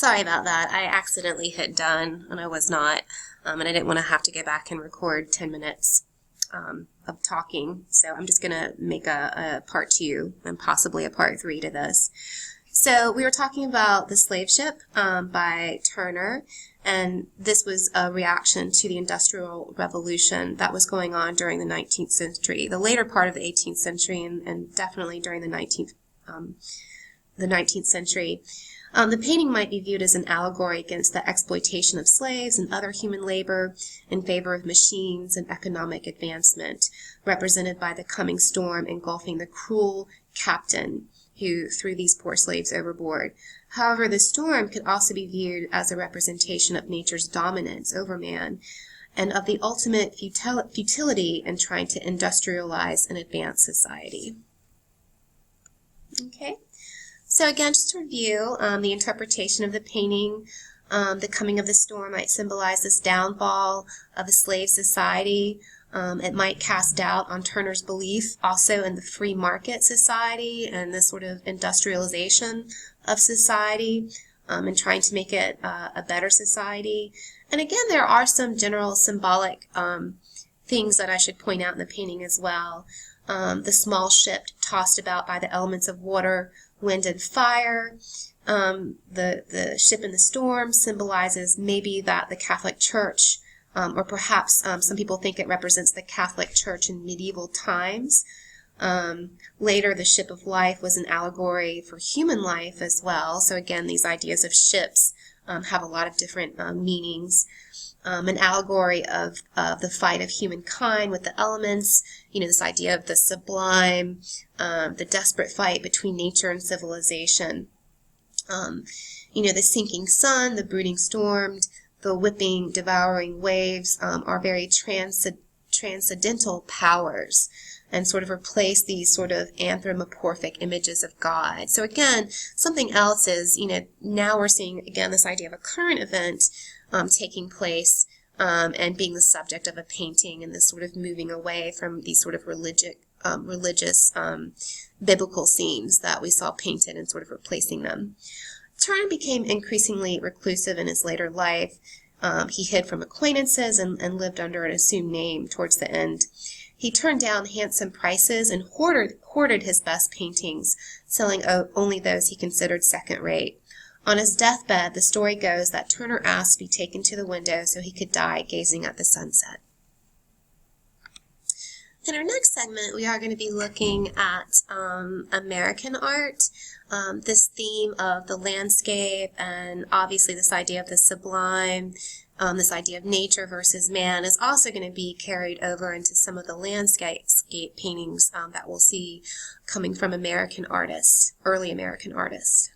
Sorry about that. I accidentally hit done, and I was not, and I didn't want to have to go back and record 10 minutes of talking, so I'm just going to make a part 2 and possibly a part 3 to this. So we were talking about The Slaveship by Turner, and this was a reaction to the Industrial Revolution that was going on during the 19th century, the later part of the 18th century, and definitely during the 19th century. The painting might be viewed as an allegory against the exploitation of slaves and other human labor in favor of machines and economic advancement, represented by the coming storm engulfing the cruel captain who threw these poor slaves overboard. However, the storm could also be viewed as a representation of nature's dominance over man and of the ultimate futility in trying to industrialize and advance society. Okay. So again, just to review, the interpretation of the painting, the coming of the storm might symbolize this downfall of a slave society. It might cast doubt on Turner's belief also in the free market society and this sort of industrialization of society and trying to make it a better society. And again, there are some general symbolic things that I should point out in the painting as well. The small ship tossed about by the elements of water, wind, and fire. The ship in the storm symbolizes maybe that the Catholic Church, or perhaps some people think it represents the Catholic Church in medieval times. Later, the ship of life was an allegory for human life as well. So again, these ideas of ships have a lot of different meanings. An allegory of the fight of humankind with the elements, this idea of the sublime, the desperate fight between nature and civilization. The sinking sun, the brooding storm, the whipping, devouring waves are very transcendental powers and sort of replace these sort of anthropomorphic images of God. So again, something else is, now we're seeing, again, this idea of a current event taking place and being the subject of a painting, and this sort of moving away from these sort of religious biblical scenes that we saw painted and sort of replacing them. Turner became increasingly reclusive in his later life. He hid from acquaintances and lived under an assumed name towards the end. He turned down handsome prices and hoarded his best paintings, selling only those he considered second-rate. On his deathbed, the story goes that Turner asked to be taken to the window so he could die gazing at the sunset. In our next segment, we are going to be looking at American art, this theme of the landscape, and obviously this idea of the sublime, this idea of nature versus man is also going to be carried over into some of the landscape paintings that we'll see coming from American artists, early American artists.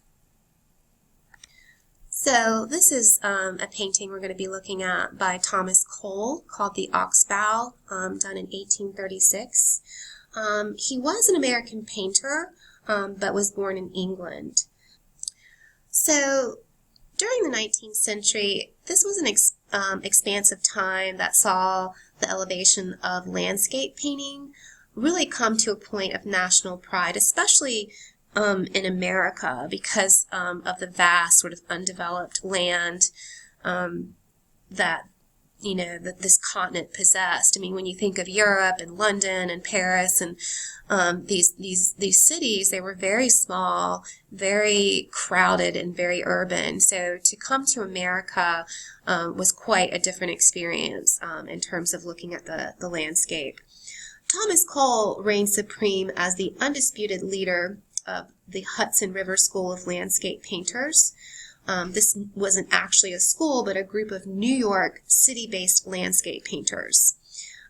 So this is a painting we're going to be looking at by Thomas Cole called The Oxbow, done in 1836. He was an American painter, but was born in England. So during the 19th century, this was an expansive time that saw the elevation of landscape painting really come to a point of national pride, especially in America, because of the vast sort of undeveloped land that this continent possessed. I mean, when you think of Europe and London and Paris and these cities, they were very small, very crowded, and very urban. So to come to America was quite a different experience in terms of looking at the landscape. Thomas Cole reigned supreme as the undisputed leader of the Hudson River School of Landscape Painters. This wasn't actually a school, but a group of New York city-based landscape painters.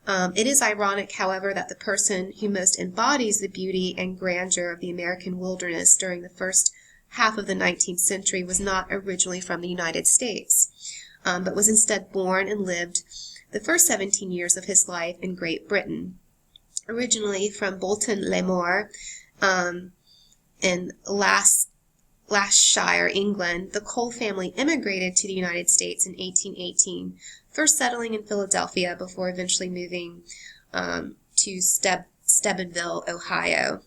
It is ironic, however, that the person who most embodies the beauty and grandeur of the American wilderness during the first half of the 19th century was not originally from the United States, but was instead born and lived the first 17 years of his life in Great Britain. Originally from Bolton-le-Moor, in Lancashire, England, the Cole family immigrated to the United States in 1818, first settling in Philadelphia before eventually moving to Steubenville, Ohio.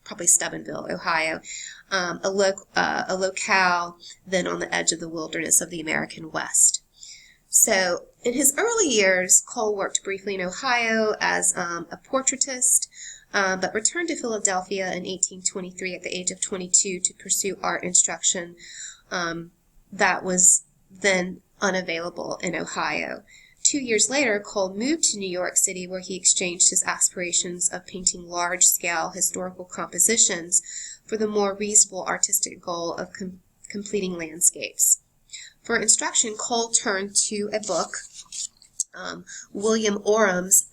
probably Steubenville, Ohio, a locale then on the edge of the wilderness of the American West. So in his early years, Cole worked briefly in Ohio as a portraitist, but returned to Philadelphia in 1823 at the age of 22 to pursue art instruction that was then unavailable in Ohio. 2 years later, Cole moved to New York City, where he exchanged his aspirations of painting large-scale historical compositions for the more reasonable artistic goal of completing landscapes. For instruction, Cole turned to a book, William Orum's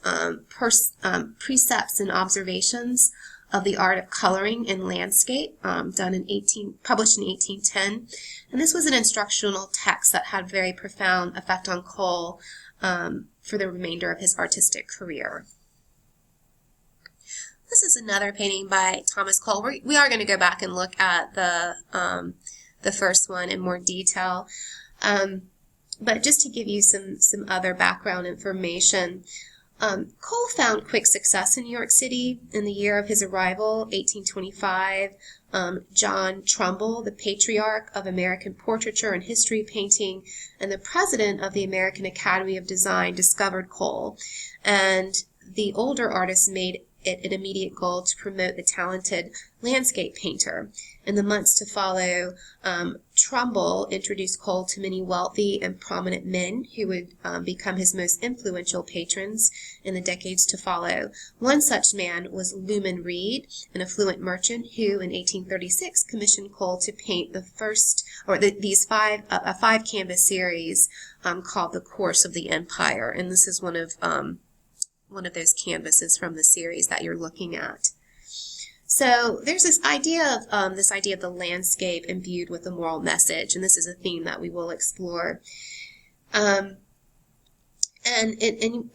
Precepts and Observations of the Art of Coloring in Landscape, published in 1810. And this was an instructional text that had very profound effect on Cole for the remainder of his artistic career. This is another painting by Thomas Cole. We are going to go back and look at the first one in more detail. But just to give you some other background information, Cole found quick success in New York City. In the year of his arrival, 1825, John Trumbull, the patriarch of American portraiture and history painting, and the president of the American Academy of Design, discovered Cole, and the older artists made it an immediate goal to promote the talented landscape painter. In the months to follow, Trumbull introduced Cole to many wealthy and prominent men who would become his most influential patrons in the decades to follow. One such man was Luman Reed, an affluent merchant who, in 1836, commissioned Cole to paint a five canvas series called The Course of the Empire, and this is one of those canvases from the series that you're looking at. So there's this idea of the landscape imbued with a moral message, and this is a theme that we will explore. And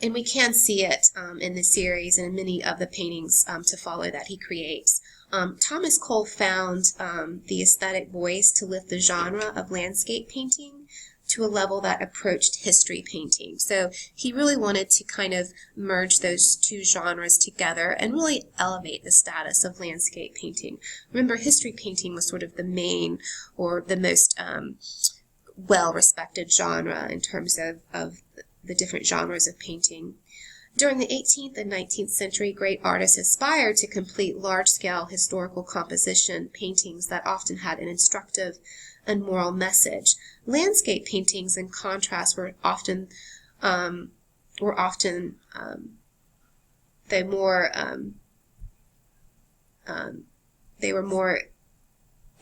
we can see it in the series and in many of the paintings to follow that he creates. Thomas Cole found the aesthetic voice to lift the genre of landscape painting to a level that approached history painting. So he really wanted to kind of merge those two genres together and really elevate the status of landscape painting. Remember, history painting was sort of the main or the most well-respected genre in terms of the different genres of painting. During the 18th and 19th century, great artists aspired to complete large-scale historical composition paintings that often had an instructive and moral message. Landscape paintings, in contrast, were often more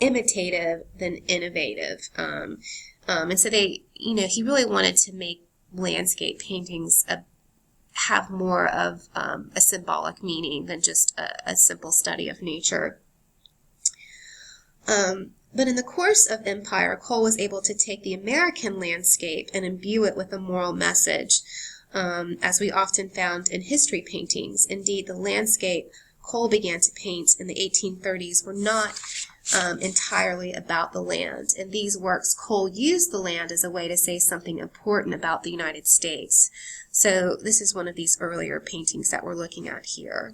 imitative than innovative, and so he really wanted to make landscape paintings have more of a symbolic meaning than just a simple study of nature. But in the course of Empire, Cole was able to take the American landscape and imbue it with a moral message, as we often found in history paintings. Indeed, the landscape Cole began to paint in the 1830s were not entirely about the land. In these works, Cole used the land as a way to say something important about the United States. So this is one of these earlier paintings that we're looking at here.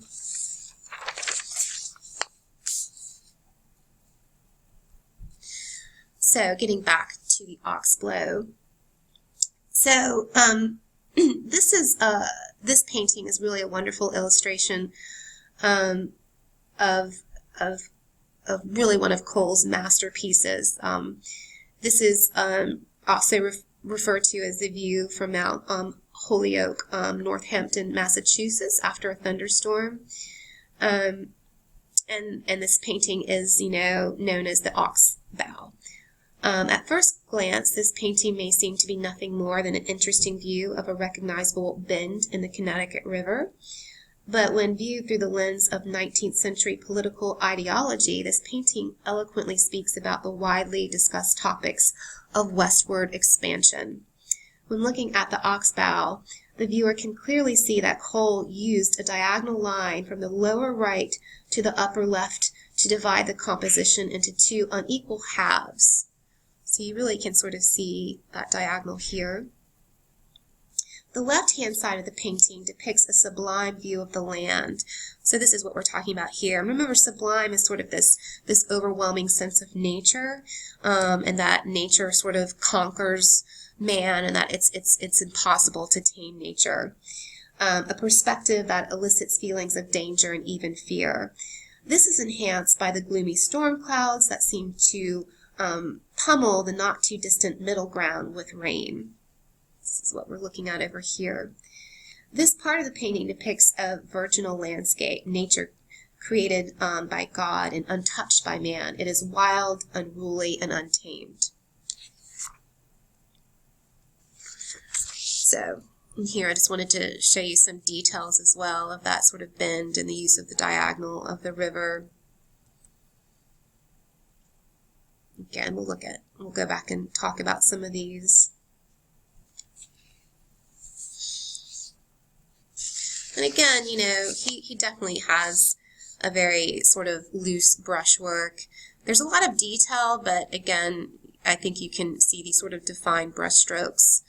So getting back to the oxblow. So this painting is really a wonderful illustration of really one of Cole's masterpieces. This is also referred to as the view from Mount Holyoke, Northampton, Massachusetts, after a thunderstorm. And this painting is, known as the ox bow. At first glance, this painting may seem to be nothing more than an interesting view of a recognizable bend in the Connecticut River. But when viewed through the lens of 19th century political ideology, this painting eloquently speaks about the widely discussed topics of westward expansion. When looking at the ox bow, the viewer can clearly see that Cole used a diagonal line from the lower right to the upper left to divide the composition into two unequal halves. So you really can sort of see that diagonal here. The left-hand side of the painting depicts a sublime view of the land. So this is what we're talking about here. Remember, sublime is sort of this overwhelming sense of nature, and that nature sort of conquers man, and that it's impossible to tame nature. A perspective that elicits feelings of danger and even fear. This is enhanced by the gloomy storm clouds that seem to pummel the not-too-distant middle ground with rain. This is what we're looking at over here. This part of the painting depicts a virginal landscape, nature created by God and untouched by man. It is wild, unruly, and untamed. So, here I just wanted to show you some details as well of that sort of bend and the use of the diagonal of the river. Again, we'll go back and talk about some of these. And again, you know, he definitely has a very sort of loose brushwork. There's a lot of detail, but again, I think you can see these sort of defined brushstrokes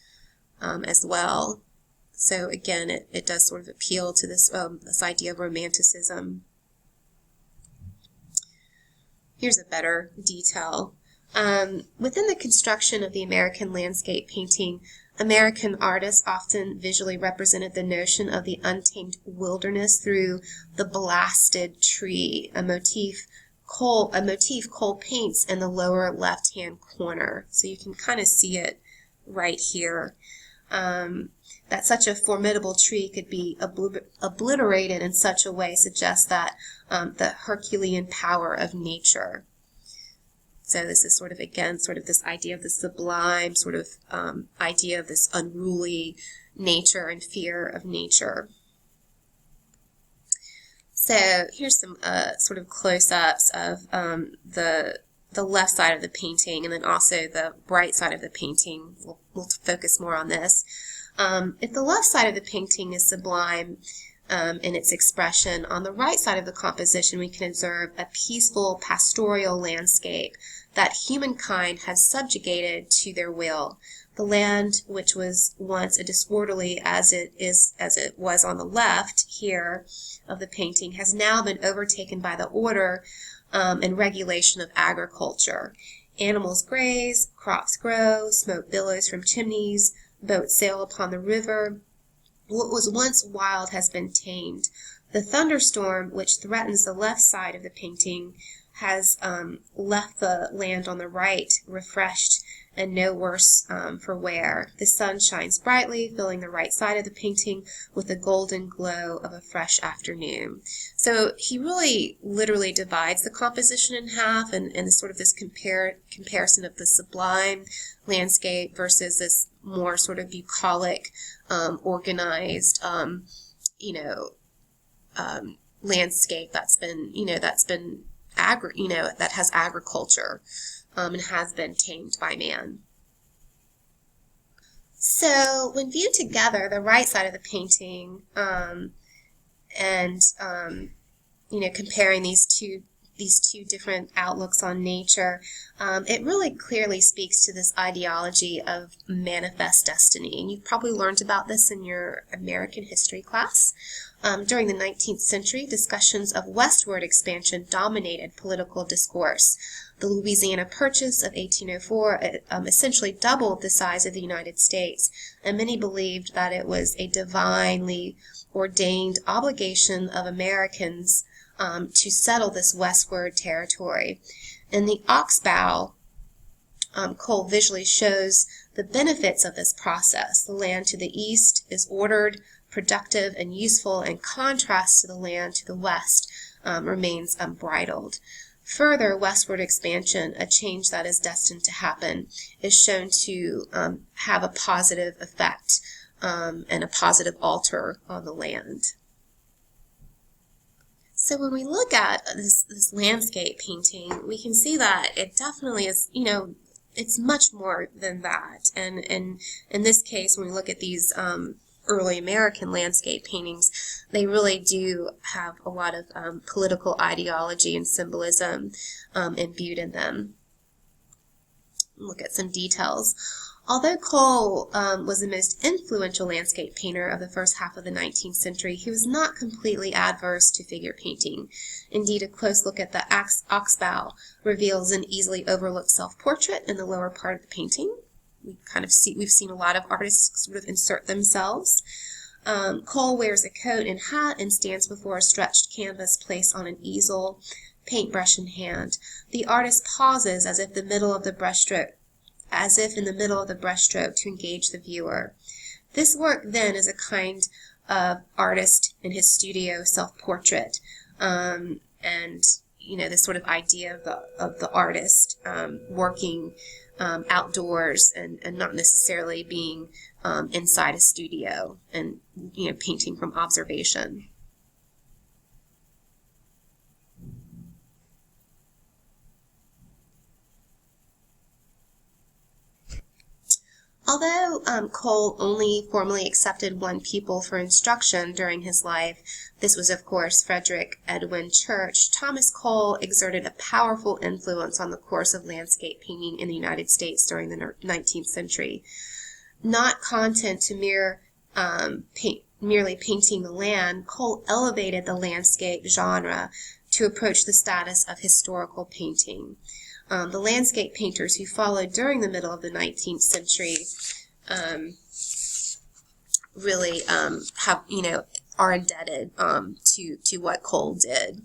as well. So again, it does sort of appeal to this idea of romanticism. Here's a better detail. Within the construction of the American landscape painting, American artists often visually represented the notion of the untamed wilderness through the blasted tree, a motif Cole paints in the lower left-hand corner. So you can kind of see it right here. That such a formidable tree could be obliterated in such a way suggests that the Herculean power of nature. So this is sort of, again, sort of this idea of the sublime, sort of idea of this unruly nature and fear of nature. So here's some sort of close-ups of the left side of the painting, and then also the right side of the painting. We'll focus more on this. If the left side of the painting is sublime in its expression, on the right side of the composition we can observe a peaceful pastoral landscape that humankind has subjugated to their will. The land, which was once as disorderly as it was on the left here of the painting, has now been overtaken by the order and regulation of agriculture. Animals graze, crops grow, smoke billows from chimneys, boats sail upon the river. What was once wild has been tamed. The thunderstorm, which threatens the left side of the painting, has left the land on the right refreshed and no worse for wear. The sun shines brightly, filling the right side of the painting with the golden glow of a fresh afternoon. So he really literally divides the composition in half, and sort of this comparison of the sublime landscape versus this more sort of bucolic, organized, landscape that has agriculture and has been tamed by man. So when viewed together, the right side of the painting comparing these two different outlooks on nature, it really clearly speaks to this ideology of manifest destiny. And you've probably learned about this in your American history class. During the 19th century, discussions of westward expansion dominated political discourse. The Louisiana Purchase of 1804 essentially doubled the size of the United States, and many believed that it was a divinely ordained obligation of Americans to settle this westward territory. And the oxbow Cole visually shows the benefits of this process. The land to the east is ordered, productive, and useful, in contrast to the land to the west remains unbridled. Further westward expansion, a change that is destined to happen, is shown to have a positive effect and a positive alter on the land. So when we look at this landscape painting, we can see that it definitely is, it's much more than that. And in this case, when we look at these early American landscape paintings, they really do have a lot of political ideology and symbolism imbued in them. look at some details. Although Cole was the most influential landscape painter of the first half of the 19th century, he was not completely adverse to figure painting. Indeed, a close look at the oxbow reveals an easily overlooked self-portrait in the lower part of the painting. We've seen a lot of artists sort of insert themselves. Cole wears a coat and hat and stands before a stretched canvas placed on an easel, paintbrush in hand. The artist pauses as if in the middle of the brushstroke to engage the viewer. This work, then, is a kind of artist in his studio self-portrait, and this sort of idea of the artist working outdoors and not necessarily being inside a studio and painting from observation. Although Cole only formally accepted one pupil for instruction during his life, this was of course Frederick Edwin Church, Thomas Cole exerted a powerful influence on the course of landscape painting in the United States during the 19th century. Not content to merely painting the land, Cole elevated the landscape genre to approach the status of historical painting. The landscape painters who followed during the middle of the 19th century really are indebted to what Cole did.